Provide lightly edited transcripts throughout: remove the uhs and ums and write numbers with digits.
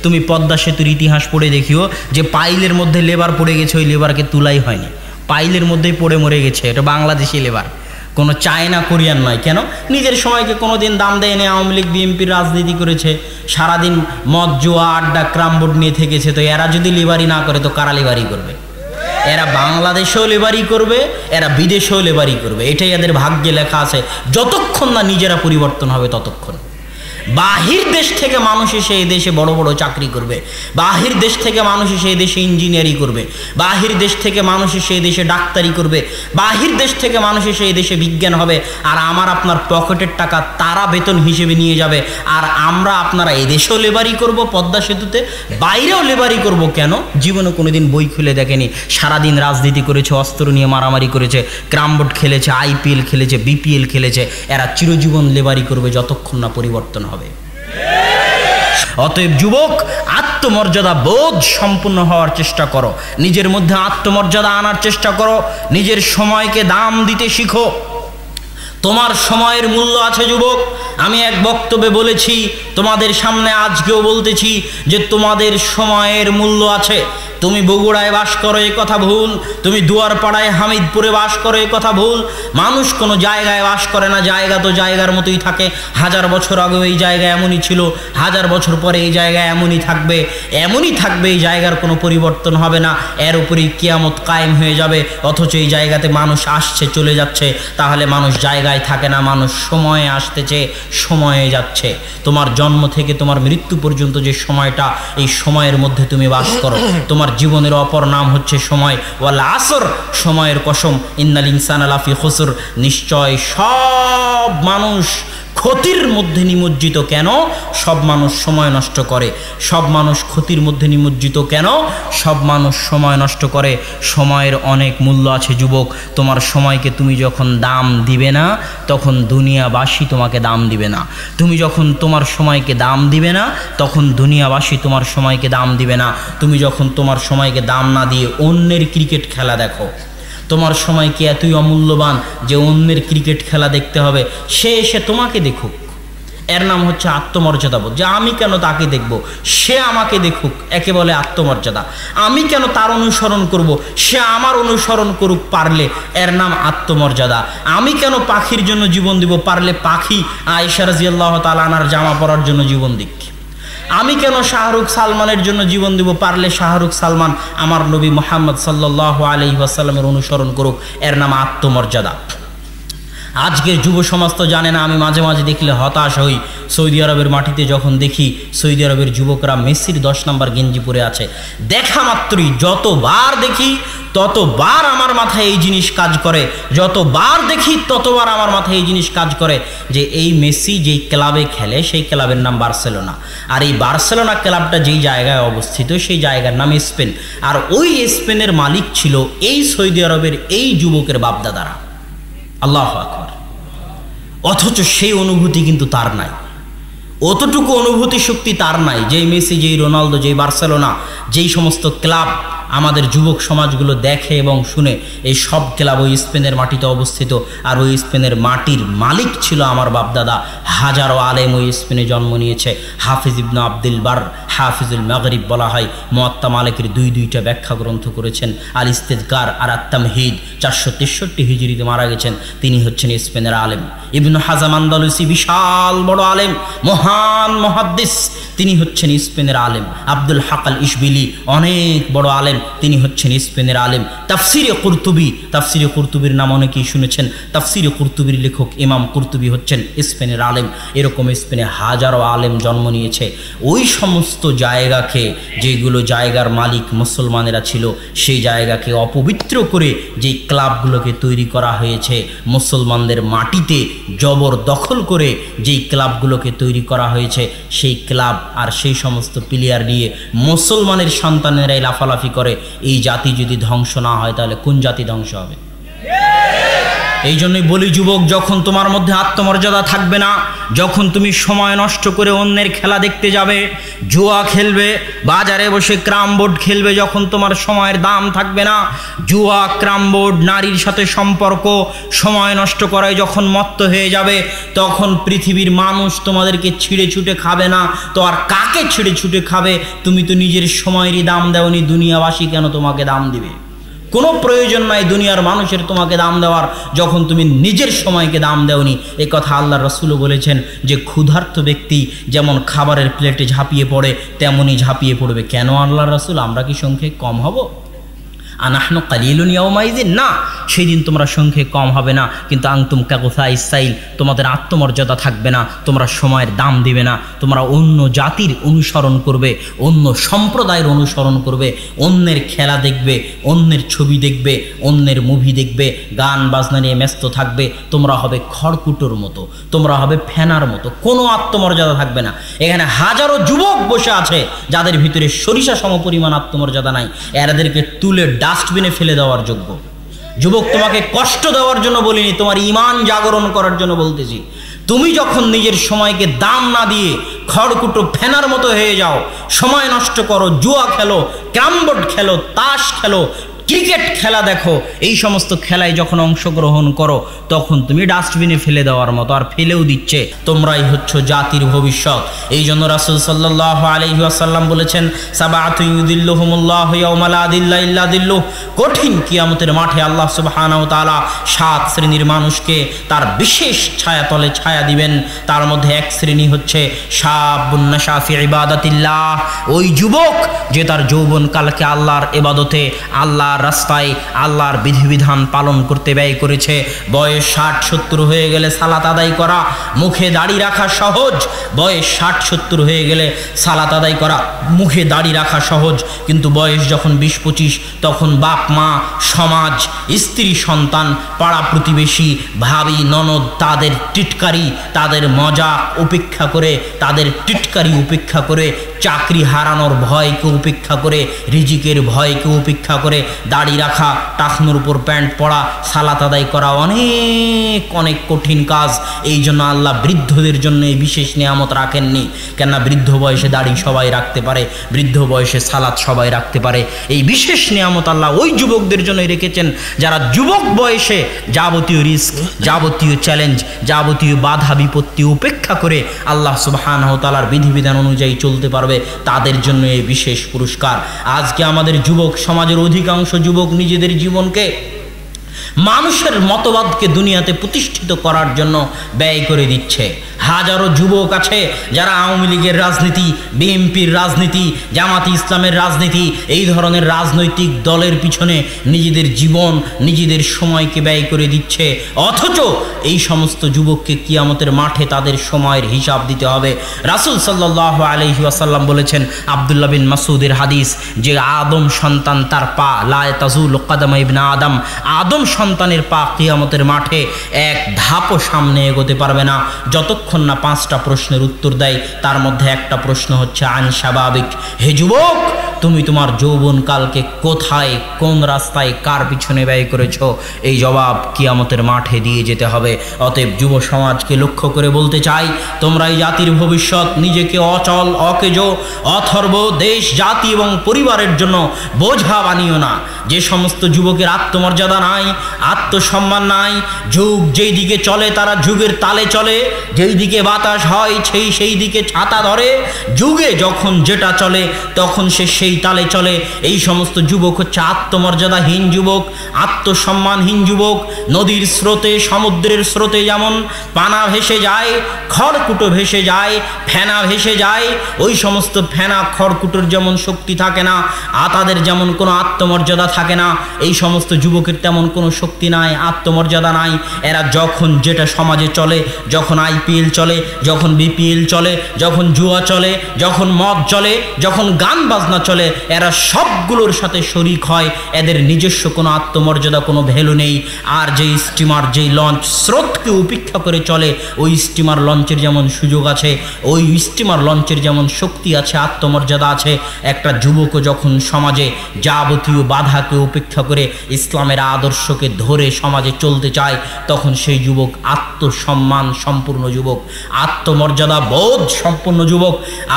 তুমি পদ্মা সেতুর ইতিহাস পড়ে দেখিও যে পাইলের মধ্যে লেবার পড়ে গেছে, ওই লেবারকে তুলাই হয়নি, পাইলের মধ্যেই পড়ে মরে গেছে। এটা বাংলাদেশি লেবার, কোনো চায়না কোরিয়ান নয়। কেন? নিজের সময়কে কোনো দিন দাম দেয়নি। আওয়ামী লীগ বিএনপির রাজনীতি করেছে, সারাদিন মদ জুয়া আড্ডা ক্রামবোর্ড নিয়ে থেকেছে। তো এরা যদি লেবারি না করে তো কারা লেবারি করবে? এরা বাংলাদেশেও লেবারি করবে, এরা বিদেশেও লেবারি করবে। এটাই এদের ভাগ্যে লেখা আছে। যতক্ষণ না নিজেরা পরিবর্তন হবে ততক্ষণ। বাহির দেশ থেকে মানুষ এসে এই দেশে বড় বড় চাকরি করবে, বাহির দেশ থেকে মানুষ এসে এই দেশে ইঞ্জিনিয়ারিং করবে, বাহির দেশ থেকে মানুষ এসে এই দেশে ডাক্তারি করবে, বাহির দেশ থেকে মানুষ এসে এই দেশে বিজ্ঞান হবে। আর আমার আপনার পকেটের টাকা তারা বেতন হিসেবে নিয়ে যাবে, আর আমরা আপনারা এই দেশেও লেবারি করব, পদ্মা সেতুতে বাইরেও লেবারি করব। কেন? জীবনে কোনোদিন বই খুলে দেখেনি, সারাদিন রাজনীতি করেছে, অস্ত্র নিয়ে মারামারি করেছে, ক্রামবোর্ড খেলেছে, আইপিএল খেলেছে, বিপিএল খেলেছে। এরা চিরজীবন লেবারি করবে যতক্ষণ না পরিবর্তন হবে। অতএব যুবক, আত্মমর্যাদা বোধ সম্পূর্ণ হওয়ার চেষ্টা করো, নিজের মধ্যে আত্মমর্যাদা আনার চেষ্টা করো, নিজের সময়কে দাম দিতে শিখো। তোমার সময়ের মূল্য আছে যুবক। আমি এক বক্তব্যে বলেছি, তোমাদের সামনে আজকেও বলতেছি যে তোমাদের সময়ের মূল্য আছে। তুমি বগুড়ায় বাস করো, এ কথা ভুল। তুমি দুয়ারপাড়ায় হামিদপুরে বাস করো, এ কথা ভুল। মানুষ কোনো জায়গায় বাস করে না, জায়গা তো জায়গার মতোই থাকে। 1000 বছর আগে এই জায়গা এমনই ছিল, 1000 বছর পরে এই জায়গা এমনই থাকবে, এমনই থাকবে। এই জায়গার কোনো পরিবর্তন হবে না, এর উপরেই কিয়ামত কায়েম হয়ে যাবে। অথচ এই জায়গাতে মানুষ আসছে, চলে যাচ্ছে। তাহলে মানুষ জায়গায় থাকে না, মানুষ সময়ে আসতেছে, সময়ে যাচ্ছে। তোমার জন্ম থেকে তোমার মৃত্যু পর্যন্ত যে সময়টা, এই সময়ের মধ্যে তুমি বাস করো। তোমার জীবনের অপর নাম হচ্ছে সময়। ওয়াল আসর, সময়ের কসম, ইন্নাল ইনসানা লাফি খুসর, নিশ্চয় সব মানুষ ক্ষতির মধ্যে নিমজ্জিত। কেন? সব মানুষ সময় নষ্ট করে। সব মানুষ ক্ষতির মধ্যে নিমজ্জিত। কেন? সব মানুষ সময় নষ্ট করে। সময়ের অনেক মূল্য আছে যুবক। তোমার সময়কে তুমি যখন দাম দিবে না, তখন দুনিয়াবাসী তোমাকে দাম দিবে না। তুমি যখন তোমার সময়কে দাম দিবে না, তখন দুনিয়াবাসী তোমার সময়কে দাম দিবে না। তুমি যখন তোমার সময়কে দাম না দিয়ে অন্যের ক্রিকেট খেলা দেখো, তোমার সময় কি এতই অমূল্যবান যে অন্যের ক্রিকেট খেলা দেখতে হবে? সে এসে তোমাকে দেখুক, এর নাম হচ্ছে আত্মমর্যাদাবোধ। যে আমি কেন তাকে দেখব, সে আমাকে দেখুক, একে বলে আত্মমর্যাদা। আমি কেন তার অনুসরণ করব, সে আমার অনুসরণ করুক, পারলে এর নাম আত্মমর্যাদা। আমি কেন পাখির জন্য জীবন দিব, পারলে পাখি আয়েশা রাদিয়াল্লাহু তাআলা আনহার জামা পরার জন্য জীবন দিক। আমি কেন শাহরুখ সালমানের জন্য জীবন দিব, পারলে শাহরুখ সালমান আমার নবী মুহাম্মদ সাল্লাল্লাহু আলাইহি ওয়াসাল্লামের অনুসরণ করুক, এর নাম আত্মমর্যাদা। আজকের যুব সমাজ তো জানে না। আমি মাঝে মাঝে দেখলে হতাশ হই। সৌদি আরবের মাটিতে যখন দেখি সৌদি আরবের যুবকরা মেসির 10 নম্বর গেঞ্জি পরে আছে, দেখা মাত্রই যতবার দেখি ততবার আমার মাথায় এই জিনিস কাজ করে, যতবার দেখি ততবার আমার মাথায় এই জিনিস কাজ করে যে এই মেসি যেই ক্লাবে খেলে সেই ক্লাবের নাম বার্সেলোনা। আর এই বার্সেলোনা ক্লাবটা যেই জায়গায় অবস্থিত সেই জায়গার নাম স্পেন। আর ওই স্পেনের মালিক ছিল এই সৌদি আরবের এই যুবকের বাপদাদারা। আল্লাহু আকবার। অথচ সেই অনুভূতি কিন্তু তার নাই, অতটুকু অনুভূতি শক্তি তার নাই। যেই মেসি, যেই রোনালদো, যেই বার্সেলোনা, যেই সমস্ত ক্লাব আমাদের যুবক সমাজগুলো দেখে এবং শুনে, এই সব ক্লাব ওই স্পেনের মাটিতে অবস্থিত। আর ওই স্পেনের মাটির মালিক ছিল আমার বাপদাদা। হাজারো আলেম ওই স্পেনে জন্ম নিয়েছে। হাফিজ ইবনে আব্দুল বার, হাফিজুল মাগরিব বলা হয়। মুয়াত্তা মালিকের দুইটা ব্যাখ্যা গ্রন্থ করেছেন, আল ইস্তিযকার আর আত তামহিদ। 463 হিজরিতে মারা গেছেন। তিনি হচ্ছেন স্পেনের আলেম। ইবনে হাজাম আন্দালুসি বিশাল বড় আলেম, মহান মুহাদ্দিস, তিনি হচ্ছেন স্পেনের আলেম। আব্দুল হক আল ইশবিলি অনেক বড় আলেম, তিনি হচ্ছেন স্পেনের আলেম। তাফসিরে কুরতুবি, তাফসিরে কুরতুবির নাম অনেকেই শুনেছেন। তাফসিরে কুরতুবির লেখক ইমাম কুরতুবি হচ্ছেন স্পেনের আলেম। এরকম স্পেনে হাজারো আলেম জন্ম নিয়েছে। ওই সমস্ত জায়গাকে, যেগুলো জায়গার মালিক মুসলমানেরা ছিল, সেই জায়গাকে অপবিত্র করে যেই ক্লাবগুলোকে তৈরি করা হয়েছে, মুসলমানদের মাটিতে জবরদখল করে যেই ক্লাবগুলোকে তৈরি করা হয়েছে, সেই ক্লাব আর সেই সমস্ত প্লেয়ার নিয়ে মুসলমানের সন্তানেরাই লাফালাফি করে। এই জাতি যদি ধ্বংস না হয় তাহলে কোন জাতি ধ্বংস হবে? এই জন্যই বলি যুবক, যখন তোমার মধ্যে আত্মমর্যাদা থাকবে না, যখন তুমি সময় নষ্ট করে অন্যের খেলা দেখতে যাবে, জুয়া খেলবে, বাজারে বসে ক্রাম বোর্ড খেলবে, যখন তোমার সময়ের দাম থাকবে না, জুয়া, ক্রাম বোর্ড, নারীর সাথে সম্পর্ক, সময় নষ্ট করায় যখন মত্ত হয়ে যাবে, তখন পৃথিবীর মানুষ তোমাদেরকে ছিঁড়ে ছুটে খাবে না। তো আর কাকে ছিঁড়ে ছুটে খাবে? তুমি তো নিজের সময়েরই দাম দেওনি, দুনিয়াবাসী কেন তোমাকে দাম দিবে? কোনো প্রয়োজন নাই দুনিয়ার মানুষের তোমাকে দাম দেওয়ার, যখন তুমি নিজের সময়কে দাম দেওনি। এই কথা আল্লাহর রাসূলও বলেছেন যে ক্ষুধার্ত ব্যক্তি যেমন খাবারের প্লেটে ঝাঁপিয়ে পড়ে তেমনই ঝাঁপিয়ে পড়বে। কেন আল্লাহর রাসূল? আমরা কি সংখ্যে কম হব? আনাহনু কালিলুন ইয়াউমাইযিন, না, সেই দিন তোমরা সংখ্যে কম হবে না, কিন্তু আনতুম কাগুসাইস সাইল, তোমাদের আত্মমর্যাদা থাকবে না, তোমরা সময়ের দাম দিবে না, তোমরা অন্য জাতির অনুসরণ করবে, অন্য সম্প্রদায়ের অনুসরণ করবে, অন্যের খেলা দেখবে, অন্যের ছবি দেখবে, অন্যের মুভি দেখবে, গান বাজনা নিয়ে ব্যস্ত থাকবে। তোমরা হবে খড়কুটোর মতো, তোমরা হবে ফেনার মতো, কোনো আত্মমর্যাদা থাকবে না। এখানে হাজারো যুবক বসে আছে যাদের ভিতরে সরিষা সমপরিমাণ আত্মমর্যাদা নাই, এরাদেরকে তুলে ডাস্টবিনে ফেলে দেওয়ার যোগ্য। যুবক, তোমাকে কষ্ট দেওয়ার জন্য বলিনি, তোমার ঈমান জাগরণ করার জন্য বলতেছি। তুমি যখন নিজের সময়কে দাম না দিয়ে খড়কুটো ফেনার মতো হয়ে যাও, সময় নষ্ট করো, জুয়া খেলো, ক্যারমবোর্ড খেলো, তাস খেলো, ক্রিকেট খেলা দেখো, এই সমস্ত খেলায় যখন অংশগ্রহণ করো, তখন তুমি ডাস্টবিনে ফেলে দেওয়ার মতো, আর ফেলেও দিচ্ছে। তোমরাই হচ্ছ জাতির ভবিষ্যৎ। এই জন্য রাসূল সাল্লাল্লাহু আলাইহি ওয়াসাল্লাম বলেছেন, সাবাআতুন ইউযিল্লুহুমুল্লাহু ইয়াওমা লা যিল্লা ইল্লা যিল্লুহ, কঠিন কিয়ামতের মাঠে আল্লাহ সুবহানাহু ওয়া তাআলা 7 শ্রেণীর মানুষকে তার বিশেষ ছায়াতলে ছায়া দিবেন। তার মধ্যে এক শ্রেণী হচ্ছে শাবুন নাশা ফি ইবাদাতিল্লাহ, ওই যুবক যে তার যৌবনকালকে আল্লাহর ইবাদতে, আল্লাহর রাস্তায়, আল্লাহর বিধিবিধান পালন করতে ব্যয় করেছে। বয়স 60-70 হয়ে গেলে সালাত আদায় করা, মুখে দাড়ি রাখা সহজ। বয়স 60-70 হয়ে গেলে সালাত আদায় করা, মুখে দাড়ি রাখা সহজ, কিন্তু বয়স যখন 20-25, তখন বাপ মা, সমাজ, স্ত্রী, সন্তান, পাড়া প্রতিবেশী, ভাবি, ননদ, তাদের টিটকারি, তাদের মজা উপেক্ষা করে, তাদের টিটকারি উপেক্ষা করে, চাকরি হারানোর ভয়কে উপেক্ষা করে, রিজিকের ভয়কে উপেক্ষা করে দাড়ি রাখা, টাকনুর উপর প্যান্ট পরা, সালাত আদায় করা অনেক অনেক কঠিন কাজ। এই জন্য আল্লাহ বৃদ্ধদের জন্য এই বিশেষ নিয়ামত রাখেননি। কেননা বৃদ্ধ বয়সে দাড়ি সবাই রাখতে পারে, বৃদ্ধ বয়সে সালাত সবাই রাখতে পারে। এই বিশেষ নিয়ামত আল্লাহ ওই যুবকদের জন্যই রেখেছেন যারা যুবক বয়সে যাবতীয় রিস্ক, যাবতীয় চ্যালেঞ্জ, যাবতীয় বাধা বিপত্তি উপেক্ষা করে আল্লাহ সুবহানাহু ওয়া তাআলার বিধিবিধান অনুযায়ী চলতে পারবে। তাদের জন্য এই বিশেষ পুরস্কার। আজকে আমাদের যুবক সমাজের অধিকাংশ যুবক নিজেদের জীবনকে মানুষের মতবাদকে দুনিয়াতে প্রতিষ্ঠিত করার জন্য ব্যয় করে দিচ্ছে। হাজারো যুবক আছে যারা আওয়ামী লীগের রাজনীতি, বিএনপির রাজনীতি, জামাতে ইসলামের রাজনীতি, এই ধরনের রাজনৈতিক দলের পিছনে নিজেদের জীবন, নিজেদের সময়কে ব্যয় করে দিচ্ছে। অথচ এই সমস্ত যুবককে কিয়ামতের মাঠে তাদের সময়ের হিসাব দিতে হবে। রাসূল সাল্লাল্লাহু আলাইহি ওয়াসাল্লাম বলেছেন, আব্দুল্লাহ বিন মাসউদের হাদিস, যে আদম সন্তান তার পা লা তাজুলু কদমা ইবনে আদম, আদম সন্তানের পা কিয়ামতের মাঠে এক ধাপও সামনে এগোতে পারবে না যতক্ষণ না 5টা প্রশ্নের উত্তর দেয়। তার মধ্যে একটা প্রশ্ন হচ্ছে আন শাবাবিক, হে যুবক, তুমি তোমার যৌবনকালকে কোথায়, কোন রাস্তায়, কার পিছনে ব্যয় করেছো? এই জবাব কিয়ামতের মাঠে দিয়ে যেতে হবে। অতএব যুব সমাজকে লক্ষ্য করে বলতে চাই, তোমরা এই জাতির ভবিষ্যৎ। নিজেকে অচল, অকেজো, অথর্ব, দেশ, জাতি এবং পরিবারের জন্য বোঝা বানিও না। যে সমস্ত যুবকের আত্মমর্যাদা নাই, আত্মসম্মান নাই, যুগ যেই দিকে চলে তারা যুগের তালে চলে, যেই দিকে বাতাস হয় সেই দিকে ছাতা ধরে, যুগে যখন যেটা চলে তখন সে সেই তালে চলে। এই সমস্ত যুবক হচ্ছে আত্মমর্যাদাহীন যুবক, আত্মসম্মানহীন যুবক। নদীর স্রোতে, সমুদ্রের স্রোতে যেমন পানা ভেসে যায়, খড়কুটো ভেসে যায়, ফেনা ভেসে যায়, ওই সমস্ত ফেনা খড়কুটোর যেমন শক্তি থাকে না, তাদের যেমন কোনো আত্মমর্যাদা থাকে না, এই সমস্ত যুবকের তেমন কোনো শক্তি নাই, আত্মমর্যাদা নাই। এরা যখন যেটা সমাজে চলে, যখন IPL চলে, যখন বিপিএল চলে, যখন জুয়া চলে, যখন মদ চলে, যখন গান বাজনা চলে, এরা সবগুলোর সাথে শরিক হয়। এদের নিজস্ব কোনো আত্মমর্যাদা, কোনো ভ্যালু নেই। আর যেই স্টিমার, যেই লঞ্চ স্রোতকে উপেক্ষা করে চলে, ওই স্টিমার লঞ্চের যেমন সুযোগ আছে, ওই স্টিমার লঞ্চের যেমন শক্তি আছে, আত্মমর্যাদা আছে। একটা যুবকও যখন সমাজে যাবতীয় বাধাকে উপেক্ষা করে ইসলামের আদর্শকে ধরে সমাজে চলতে চায়, তখন সেই যুবক আত্মসম্মান সম্পূর্ণ যুবক, আত্মমর্যাদা বোধ সম্পূর্ণ যুবক।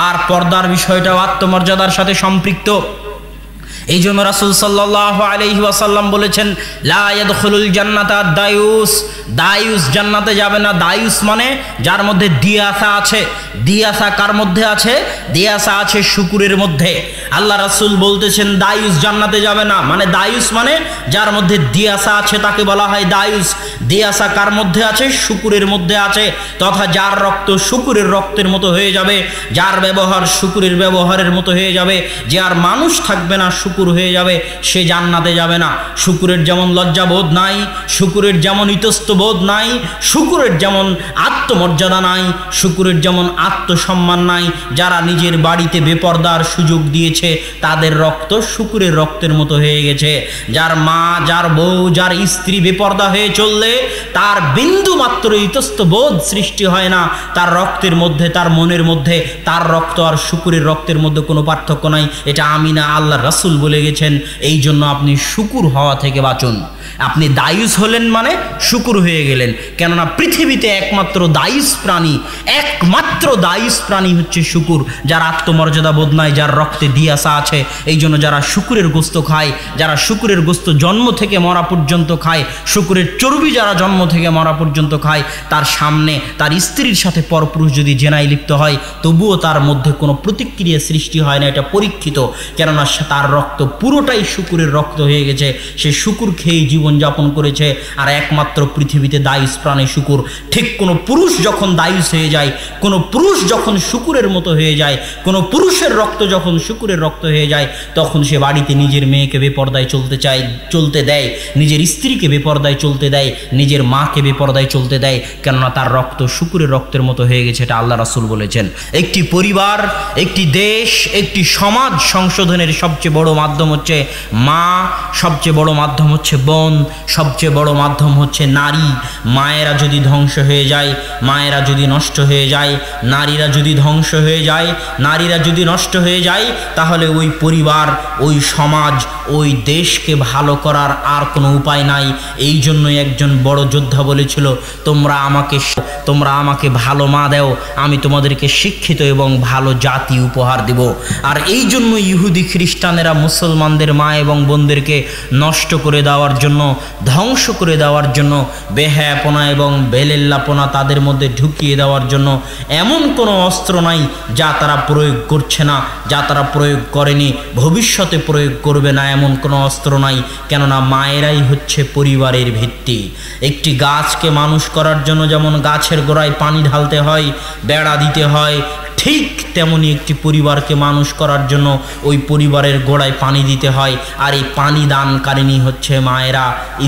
আর পর্দার বিষয়টাও আত্মমর্যাদার সাথে সম্পৃক্ত। এই জন্য রাসূল সাল্লাল্লাহু আলাইহি ওয়াসাল্লাম বলেছেন, লা ইয়াদখুলুল জান্নাতা দায়ুস, দায়ুস জান্নাতে যাবে না। দায়ুস মানে যার মধ্যে দিয়াসা আছে। দিয়াসা কার মধ্যে আছে? দিয়াসা আছে শুকুরের মধ্যে। আল্লাহ রাসূল বলতেছেন দায়ুস জান্নাতে যাবে না, মানে দায়ুস মানে যার মধ্যে দিয়াসা আছে তাকে বলা হয় দায়ুস। দিয়াসা কার মধ্যে আছে? শুকুরের মধ্যে আছে। তথা যার রক্ত শুকুরের রক্তের মতো হয়ে যাবে, যার ব্যবহার শুকুরের ব্যবহারের মতো হয়ে যাবে, যে আর মানুষ থাকবে না, শুকুর হয়ে যাবে, সে জান্নাতে যাবে না। শুকুরের যেমন লজ্জাবোধ নাই, শুকুরের যেমন ইতস্তবোধ নাই, শুকুরের যেমন আত্মমর্যাদা নাই, শুকুরের যেমন আত্মসম্মান নাই, যারা নিজের বাড়িতে বেপরদার সুযোগ দিয়েছে তাদের রক্ত শুকুরের রক্তের মতো হয়ে গেছে। যার মা, যার বউ, যার স্ত্রী বেপরদা হয়ে চললে তার বিন্দু মাত্র ইতস্তবোধ সৃষ্টি হয় না, তার রক্তের মধ্যে, তার মনের মধ্যে তার রক্ত আর শুকুরের রক্তের মধ্যে কোনো পার্থক্য নাই। এটা আমি না, আল্লাহ রাসূল বলে গেছেন। এই জন্য আপনি শুকুর হওয়া থেকে বাঁচুন। আপনি দায়ুস হলেন মানে শুকুর হয়ে গেলেন। কেননা পৃথিবীতে একমাত্র দায়ুস প্রাণী হচ্ছে শুকুর, যার আত্মমর্যাদা বোধ নাই, যার রক্তে দিয়াসা আছে। এই জন্য যারা শুকুরের গোস্ত খায়, যারা শুকুরের গোস্ত জন্ম থেকে মরা পর্যন্ত খায়, শুকুরের চর্বি যারা জন্ম থেকে মরা পর্যন্ত খায়, তার সামনে তার স্ত্রীর সাথে পরপুরুষ যদি জেনায় লিপ্ত হয়, তবুও তার মধ্যে কোনো প্রতিক্রিয়া সৃষ্টি হয় না। এটা পরীক্ষিত। কেননা তার রক্ত পুরোটাই শুকুরের রক্ত হয়ে গেছে। সে শুকুর খেয়েই জীবনযাপন করেছে। আর একমাত্র পৃথিবীতে দায়ুস প্রাণী শুকুর। ঠিক কোনো পুরুষ যখন দায়ুস হয়ে যায়, কোনো পুরুষ যখন শুকুরের মতো হয়ে যায়, কোনো পুরুষের রক্ত যখন শুকুরের রক্ত হয়ে যায়, তখন সে বাড়িতে নিজের মেয়েকে বেপরদায় চলতে দেয়, নিজের স্ত্রীকে বেপরদায় চলতে দেয়, নিজের মাকে বেপরদায় চলতে দেয়। কেননা তার রক্ত শুকুরের রক্তের মতো হয়ে গেছে। এটা আল্লাহ রাসূল বলেছেন। একটি পরিবার, একটি দেশ, একটি সমাজ সংশোধনের সবচেয়ে বড় মাধ্যম হচ্ছে মা, সবচেয়ে বড় মাধ্যম হচ্ছে বোন, সবচেয়ে বড় মাধ্যম হচ্ছে নারী। মায়েরা যদি ধ্বংস হয়ে যায়, মায়েরা যদি নষ্ট হয়ে যায়, নারীরা যদি ধ্বংস হয়ে যায়, নারীরা যদি নষ্ট হয়ে যায়, তাহলে ওই পরিবার, ওই সমাজ, ওই দেশকে ভালো করার আর কোনো উপায় নাই। এই জন্যই একজন বড় যোদ্ধা বলেছিল, তোমরা আমাকে ভালো মা দাও, আমি তোমাদেরকে শিক্ষিত এবং ভালো জাতি উপহার দেব। আর এই জন্য ইহুদি খ্রিস্টানেরা মুসলমানদের মা এবং বোনদেরকে নষ্ট করে দেওয়ার জন্য, ধ্বংস করে দেওয়ার জন্য, বেহায়াপনা এবং বেলেল্লাপনা তাদের মধ্যে ঢুকিয়ে দেওয়ার জন্য এমন কোনো অস্ত্র নাই যা তারা প্রয়োগ করছে না, যা তারা প্রয়োগ করেনি, ভবিষ্যতে প্রয়োগ করবে না, এমন কোনো অস্ত্র নাই। কেননা মায়েরাই হচ্ছে পরিবারের ভিত্তি। একটি গাছকে মানুষ করার জন্য যেমন গাছের গোড়ায় পানি ঢালতে হয়, বেড়া দিতে হয়, ঠিক তেমনি একটি পরিবারকে মানুষ করার জন্য ওই পরিবারের গোড়ায় পানি দিতে হয়। আর এই পানি দানকারিণী হচ্ছে মায়েরা,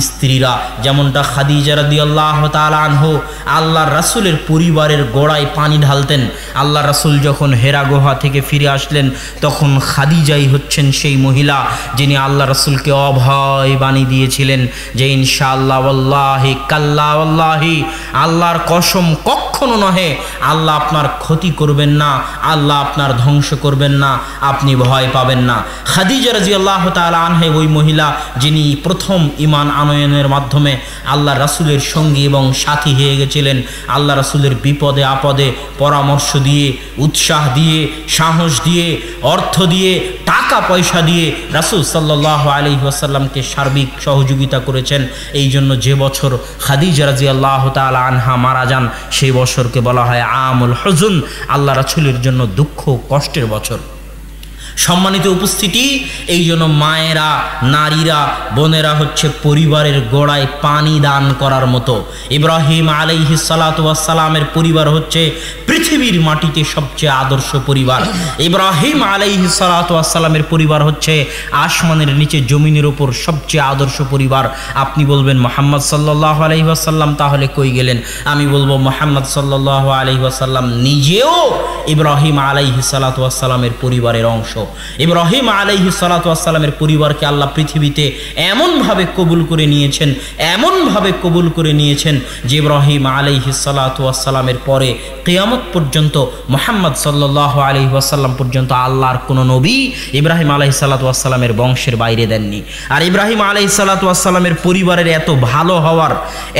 স্ত্রীরা। যেমনটা খাদিজা রাদিয়াল্লাহু তাআলা আনহু আল্লাহর রাসূলের পরিবারের গোড়ায় পানি ঢালতেন। আল্লাহ রাসূল যখন হেরা গুহা থেকে ফিরে আসলেন, তখন খাদিজাই হচ্ছেন সেই মহিলা যিনি আল্লাহ রাসূলকে অভয় বাণী দিয়েছিলেন যে ইনশাআল্লাহ ওয়াল্লাহি কাল্লা ওয়াল্লাহি, আল্লাহর কসম কখনো নহে, আল্লাহ আপনার ক্ষতি করবেন না, আল্লাহ আপনার ধ্বংস করবেন না, আপনি ভয় পাবেন না। খাদিজা রাদিয়াল্লাহু তাআলা আনহা ওই মহিলা যিনি প্রথম ঈমান আনয়নের মাধ্যমে আল্লাহ রাসূলের সঙ্গী এবং সাথী হয়ে গেছিলেন। আল্লাহ রাসূলের বিপদে আপদে পরামর্শ দিয়ে, উৎসাহ দিয়ে, সাহস দিয়ে, অর্থ দিয়ে, টাকা পয়সা দিয়ে রাসূল সাল্লাল্লাহু আলাইহি ওয়াসাল্লামকে সার্বিক সহযোগিতা করেছেন। এই জন্য যে বছর খাদিজা রাদিয়াল্লাহু তাআলা আনহা মারা যান, সেই বছরকে বলা হয় আমুল হুজুন, আল্লাহ রাসূলের জন্য দুঃখ কষ্টের বছর। সম্মানিত উপস্থিতি, এই জন্য মায়েরা, নারীরা, বোনেরা হচ্ছে পরিবারের গোড়ায় পানি দান করার মতো। ইব্রাহিম আলাইহিস সালাতু ওয়াস সালামের পরিবার হচ্ছে পৃথিবীর মাটিতে সবচেয়ে আদর্শ পরিবার। ইব্রাহিম আলাইহিস সালাতু ওয়াস সালামের পরিবার হচ্ছে আসমানের নিচে জমিনের উপর সবচেয়ে আদর্শ পরিবার। আপনি বলবেন মুহাম্মদ সাল্লাল্লাহু আলাইহি ওয়াসাল্লাম তাহলে কই গেলেন? আমি বলবো মুহাম্মদ সাল্লাল্লাহু আলাইহি ওয়াসাল্লাম নিজেও ইব্রাহিম আলাইহিস সালাতু ওয়াস সালামের পরিবারের অংশ। ইব্রাহিম আলাইহিস সালাতু ওয়াস সালামের পরিবারকে আল্লাহ পৃথিবীতে এমনভাবে কবুল করে নিয়েছেন, এমনভাবে কবুল করে নিয়েছেন যে ইব্রাহিম আলাইহিস সালাতু ওয়াস সালামের পরে কিয়ামত পর্যন্ত মুহাম্মদ সাল্লাল্লাহু আলাইহি ওয়াসাল্লাম পর্যন্ত আল্লাহর কোনো নবী ইব্রাহিম আলাইহিস সালাতু ওয়াস সালামের বংশের বাইরে দেননি। আর ইব্রাহিম আলাইহিস সালাতু ওয়াস সালামের পরিবারের এত ভালো হওয়ার,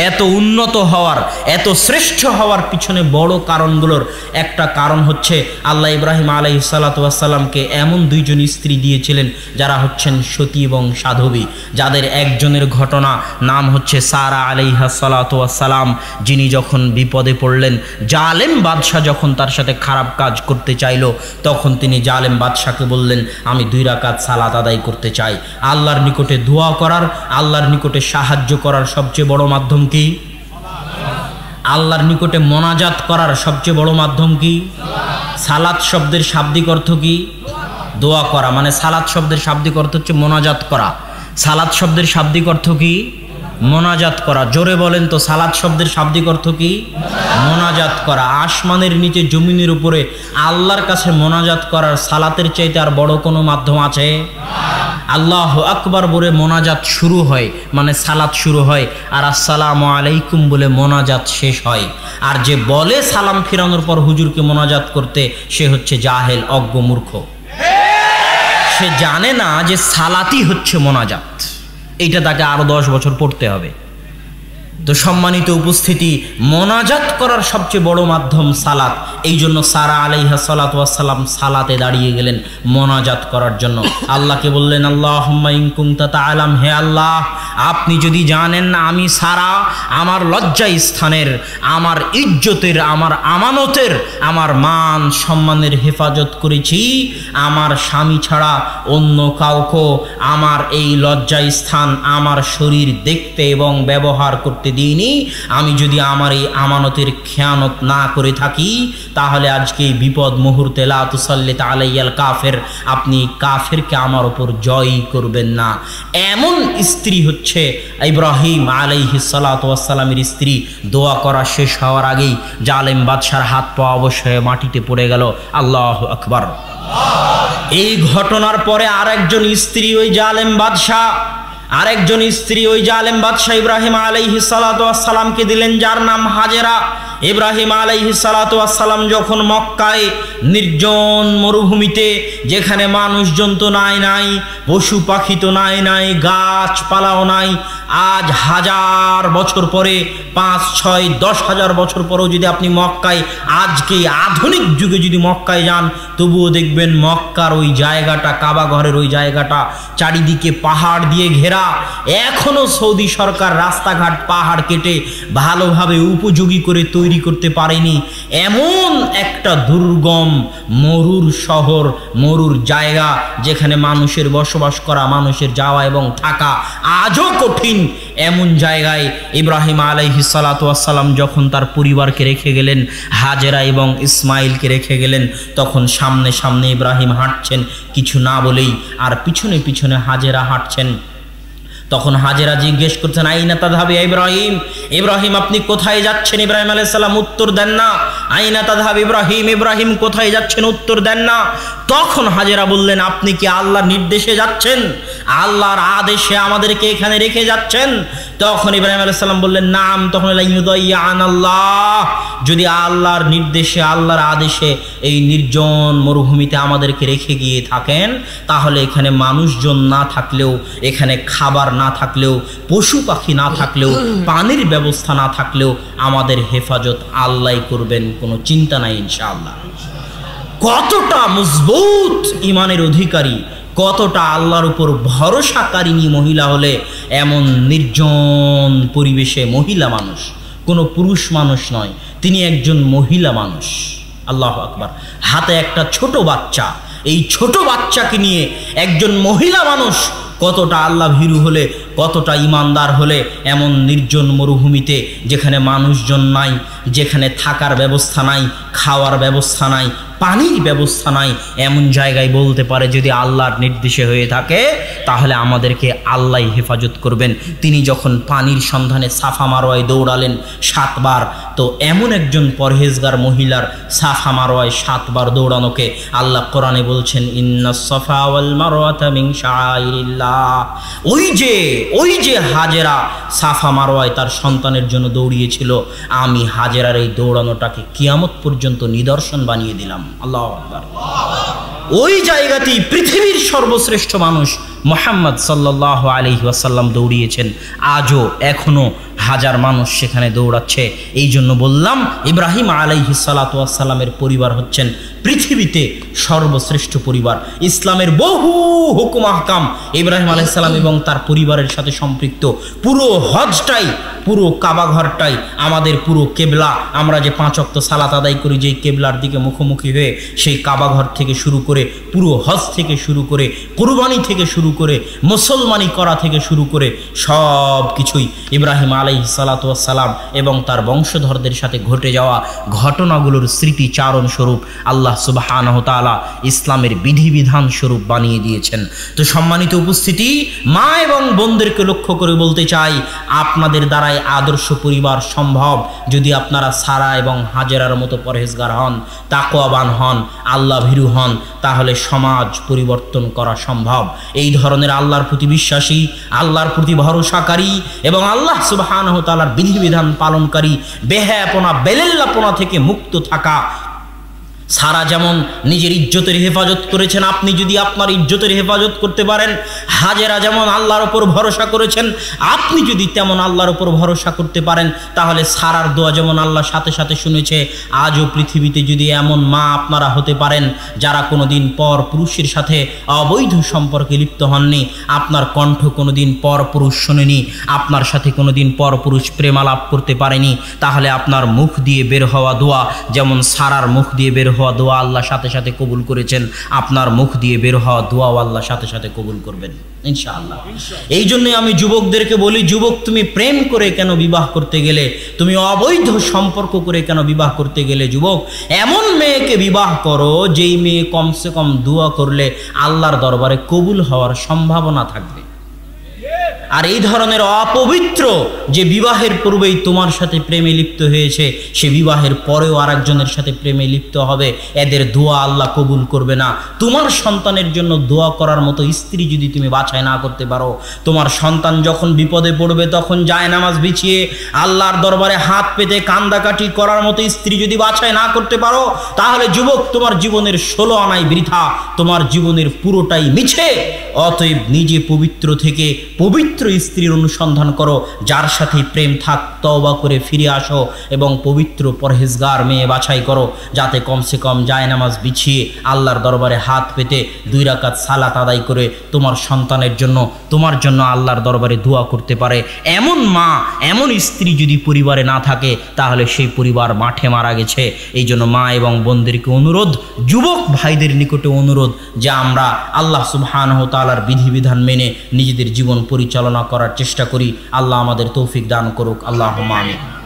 এত উন্নত হওয়ার, এত শ্রেষ্ঠ হওয়ার পিছনে বড় কারণগুলোর একটা কারণ হচ্ছে আল্লাহ ইব্রাহিম আলাইহিস সালাতু ওয়াস সালামকে এমন দুইজন স্ত্রী দিয়েছিলেন যারা হচ্ছেন সতী এবং সাধবী, যাদের একজনের ঘটনা নাম হচ্ছে সারা আলাইহা সালাতু ওয়াস সালাম, যিনি যখন বিপদে পড়লেন, জালেম বাদশাহ যখন তার সাথে খারাপ কাজ করতে চাইল, তখন তিনি জালেম বাদশাকে বললেন আমি 2 রাকাত সালাত আদায় করতে চাই। আল্লাহর নিকটে দোয়া করার, আল্লাহর নিকটে সাহায্য করার সবচেয়ে বড় মাধ্যম কি? আল্লাহর নিকটে মোনাজাত করার সবচেয়ে বড় মাধ্যম কি? সালাত শব্দের শাব্দিক অর্থ কি? দোয়া করা। মানে সালাত শব্দের শাব্দিক অর্থ হচ্ছে মোনাজাত করা। সালাত শব্দের শাব্দিক অর্থ কি? মোনাজাত করা। জোরে বলেন তো, সালাত শব্দের শাব্দিক অর্থ কি? মোনাজাত করা। আসমানের নিচে জমিনের উপরে আল্লাহর কাছে মোনাজাত করার সালাতের চাইতে আর বড় কোনো মাধ্যম আছে? আল্লাহু আকবার বলে মোনাজাত শুরু হয়, মানে সালাত শুরু হয়, আর আসসালামু আলাইকুম বলে মোনাজাত শেষ হয়। আর যে বলে সালাম ফিরানোর পর হুজুরকে মোনাজাত করতে, সে হচ্ছে জাহেল, অজ্ঞ, মূর্খ। সে জানে না যে সালাতই হচ্ছে মোনাজাত। এইটা তাকে আরো 10 বছর পড়তে হবে। তো সম্মানিত উপস্থিতি, মোনাজাত করার সবচেয়ে বড় মাধ্যম সালাত। এই জন্য সারা আলাইহা সালাতু ওয়াস সালাম সালাতে দাঁড়িয়ে গেলেন মোনাজাত করার জন্য। আল্লাহকে বললেন আল্লাহুম্মা ইন কুনতা তাআলাম, হে আল্লাহ আপনি যদি জানেন আমি সারা আমার লজ্জা স্থানের, আমার ইজ্জতের, আমার আমানতের, আমার মান সম্মানের হেফাজত করেছি, আমার স্বামী ছাড়া অন্য কাউকে আমার এই লজ্জা স্থান, আমার শরীর দেখতে এবং ব্যবহার করতে দিইনি, আমি যদি আমার এই আমানতের খেয়ানত না করে থাকি, তাহলে আজকে এই বিপদ মুহূর্তে লা তুসাল্লিত আলাইয়াল কাফের, আপনি কাফেরকে আমার উপর জয় করবেন না। এমন স্ত্রী হচ্ছে ইব্রাহিম আলাইহিস সালাতু ওয়াস সালামের স্ত্রী। দোয়া করা শেষ হওয়ার আগেই জালেম বাদশার হাত পা অবশ্যই মাটিতে পড়ে গেল। আল্লাহু আকবার। এই ঘটনার পরে আরেকজন স্ত্রী ওই জালেম বাদশাহ, আরেকজন স্ত্রী ওই জালেম বাদশাহ ইব্রাহিম আলাইহিস সালাতু ওয়াস সালামকে দিলেন, যার নাম হাজেরা। ইব্রাহিম আলাইহিস সালাতু ওয়াস সালাম যখন মক্কায় নির্জন মরুভূমিতে, যেখানে মানুষজন তো নাই, পশু পাখি তো নাই, গাছপালাও নাই, আজ 1000 বছর পরে, 5, 6, 10,000 বছর পরেও যদি আপনি মক্কায়, আজকে আধুনিক যুগে যদি মক্কায় যান, তবুও দেখবেন মক্কার ওই জায়গাটা, কাবা ঘরের ওই জায়গাটা চারিদিকে পাহাড় দিয়ে ঘেরা। এখনো সৌদি সরকার রাস্তাঘাট পাহাড় কেটে ভালোভাবে উপযোগী করে তৈরি করতে পারেনি। এমন একটা দুর্গম মরুর শহর, মরুর জায়গা, যেখানে মানুষের বসবাস করা, মানুষের যাওয়া এবং থাকা আজও কঠিন। এমন জায়গায় ইব্রাহিম আলাইহিস সালাতু ওয়াস সালাম যখন তার পরিবারকে রেখে গেলেন, হাজেরা এবং ইসমাইলকে রেখে গেলেন, তখন সামনে সামনে ইব্রাহিম হাঁটছেন কিছু না বলেই, আর পিছনে পিছনে হাজেরা হাঁটছেন। তখন হাজেরা জিজ্ঞেস করছেন আইনা তাযহাবু ইব্রাহিম, ইব্রাহিম আপনি কোথায় যাচ্ছেন? ইব্রাহিম আলাইহিস সালাম উত্তর দেন না। আইনা তাযহাবু ইব্রাহিম, ইব্রাহিম কোথায় যাচ্ছেন? উত্তর দেন না। তখন হাজেরা বললেন আপনি কি আল্লাহর নির্দেশে যাচ্ছেন? আল্লাহর আদেশে আমাদেরকে এখানে রেখে যাচ্ছেন? তখন ইব্রাহিম আলাইহিস সালাম বললেন নাম। তখন আল্লাহ, যদি আল্লাহর নির্দেশে, আল্লাহর আদেশে এই নির্জন মরুভূমিতে আমাদেরকে রেখে গিয়ে থাকেন, তাহলে এখানে মানুষজন না থাকলেও, এখানে খাবার না থাকলেও, পশু পাখি না থাকলেও, পানির ব্যবস্থা না থাকলেও আমাদের হেফাজত আল্লাহ করবেন, কোনো চিন্তা নাই ইনশাআল্লাহ। কতটা মজবুত ইমানের অধিকারী, কতটা আল্লাহর উপর ভরসাকারিনী মহিলা হলে এমন নির্জন পরিবেশে, মহিলা মানুষ, কোনো পুরুষ মানুষ নয়, তিনি একজন মহিলা মানুষ। আল্লাহু আকবার। হাতে একটা ছোট বাচ্চা, এই ছোট বাচ্চাকে নিয়ে একজন মহিলা মানুষ কতটা আল্লাহ ভীরু হলে কতটা ইমানদার হলে এমন নির্জন মরুভূমিতে, যেখানে মানুষজন নাই, যেখানে থাকার ব্যবস্থা নাই, খাওয়ার ব্যবস্থা নাই, পানির ব্যবস্থা নাই, এমন জায়গায় বলতে পারে যদি আল্লাহর নির্দেশে হয়ে থাকে তাহলে আমাদেরকে আল্লাহ হেফাজত করবেন। তিনি যখন পানির সন্ধানে সাফা মারোয়ায় দৌড়ালেন 7 বার, তো এমন একজন পরহেজগার মহিলার সাফা মারোয়ায় 7 বার দৌড়ানোকে আল্লাহ কোরআনে বলছেন ইন্নাস সাফা ওয়াল মারওয়াতা মিন শাআইরিল্লাহ। ওই যে হাজেরা সাফা মারোয়ায় তার সন্তানের জন্য দৌড়িয়েছিল, আমি হাজেরার এই দৌড়ানোটাকে কিয়ামত পর্যন্ত নিদর্শন বানিয়ে দিলাম। আল্লাহু আকবার। ওই জায়গাতেই পৃথিবীর সর্বশ্রেষ্ঠ মানুষ মুহাম্মদ সাল্লাল্লাহু আলাইহি ওয়াসাল্লাম দৌড়িয়েছেন। আজও এখনো হাজার মানুষ সেখানে দৌড়াচ্ছে। এই জন্য বললাম ইব্রাহিম আলাইহিস সালাতু ওয়াস সালামের পরিবার হচ্ছেন পৃথিবীতে সর্বশ্রেষ্ঠ পরিবার। ইসলামের বহু হুকুম আহকাম ইব্রাহিম আলাইহিস সালাম এবং তার পরিবারের সাথে সম্পৃক্ত। পুরো হজটাই, পুরো কাবাঘরটাই আমাদের পুরো কেবলা। আমরা যে 5 ওয়াক্ত সালাত আদায় করি যেই কেবলার দিকে মুখোমুখি হয়ে, সেই কাবাঘর থেকে শুরু করে পুরো হজ থেকে শুরু করে কুরবানি থেকে শুরু করে মুসলমানি করা থেকে শুরু করে সব কিছুই ইব্রাহিম আলাইহিস সালাতু ওয়াস সালাম এবং তার বংশধরদের সাথে ঘটে যাওয়া ঘটনাগুলোর স্মৃতিচারণ স্বরূপ আল্লাহ সুবহানাহু তাআলা ইসলামের বিধিবিধান স্বরূপ বানিয়ে দিয়েছেন। তো সম্মানিত উপস্থিতি, মা এবং বোনদেরকে লক্ষ্য করে বলতে চাই, আপনাদের দ্বারাই আদর্শ পরিবার সম্ভব যদি আপনারা সারা এবং হাজেরার মতো পরহেজগার হন, তাকওয়াবান হন, আল্লাহ ভীরু হন, তাহলে সমাজ পরিবর্তন করা সম্ভব। এই ধরনের আল্লাহর প্রতি বিশ্বাসী, আল্লাহর প্রতি ভরসাকারী এবং আল্লাহ সুবহানাহু তাআলার বিধিবিধান পালনকারী, বেহায়াপনা বেলেল্লাপনা থেকে মুক্ত থাকা। সারা যেমন নিজের ইজ্জতের হেফাজত করেছেন, আপনি যদি আপনার ইজ্জতের হেফাজত করতে পারেন, হাজেরা যেমন আল্লাহর ওপর ভরসা করেছেন, আপনি যদি তেমন আল্লাহর ওপর ভরসা করতে পারেন, তাহলে সারার দোয়া যেমন আল্লাহ সাথে সাথে শুনেছে, আজও পৃথিবীতে যদি এমন মা আপনারা হতে পারেন যারা কোনোদিন পর পুরুষের সাথে অবৈধ সম্পর্কে লিপ্ত হননি, আপনার কণ্ঠ কোনোদিন পর পুরুষ শোনেনি, আপনার সাথে কোনোদিন পর পুরুষ প্রেমালাপ করতে পারেনি, তাহলে আপনার মুখ দিয়ে বের হওয়া দোয়া যেমন সারার মুখ দিয়ে বের হওয়া দোয়া আল্লাহ সাথে সাথে কবুল করেছেন, আপনার মুখ দিয়ে বের হওয়া দোয়াও আল্লাহ সাথে সাথে কবুল করবেন ইনশাআল্লাহ। এই জন্যই আমি যুবকদেরকে বলি, যুবক তুমি প্রেম করে কেন বিবাহ করতে গেলে, তুমি অবৈধ সম্পর্ক করে কেন বিবাহ করতে গেলে, যুবক এমন মেয়েকে বিবাহ করো যেই মেয়ে কমসে কম দোয়া করলে আল্লাহর দরবারে কবুল হওয়ার সম্ভাবনা থাকবে। আর এই ধরনের অপবিত্র যে বিবাহের পূর্বেই তোমার সাথে প্রেমে লিপ্ত হয়েছে, সে বিবাহের পরেও আরেকজনের সাথে প্রেমে লিপ্ত হবে, এদের দোয়া আল্লাহ কবুল করবে না। তোমার সন্তানের জন্য দোয়া করার মতো স্ত্রী যদি তুমি বাছাই না করতে পারো, তোমার সন্তান যখন বিপদে পড়বে তখন জায়নামাজ বিছিয়ে আল্লাহর দরবারে হাত পেতে কান্দাকাটি করার মতো স্ত্রী যদি বাছাই না করতে পারো, তাহলে যুবক তোমার জীবনের 16 আনাই বৃথা, তোমার জীবনের পুরোটাই মিছে। অতএব নিজে পবিত্র থেকে পবিত্র স্ত্রীর অনুসন্ধান করো, যার সাথে প্রেম থাক, তওবা করে ফিরে আসো এবং পবিত্র পরহেজগার মেয়ে বাছাই করো, যাতে কমসে কম জায়নামাজ বিছিয়ে আল্লাহর দরবারে হাত পেতে 2 রাকাত সালাত আদায় করে তোমার সন্তানের জন্য, তোমার জন্য আল্লাহর দরবারে দোয়া করতে পারে। এমন মা, এমন স্ত্রী যদি পরিবারে না থাকে, তাহলে সেই পরিবার মাঠে মারা গেছে। এই জন্য মা এবং বোনদেরকে অনুরোধ, যুবক ভাইদের নিকটে অনুরোধ যে আমরা আল্লাহ সুবহানাহু তাআলার বিধিবিধান মেনে নিজেদের জীবন পরিচালনা করার চেষ্টা করি। আল্লাহ আমাদের তৌফিক দান করুক। আল্লাহুম্মা আমিন।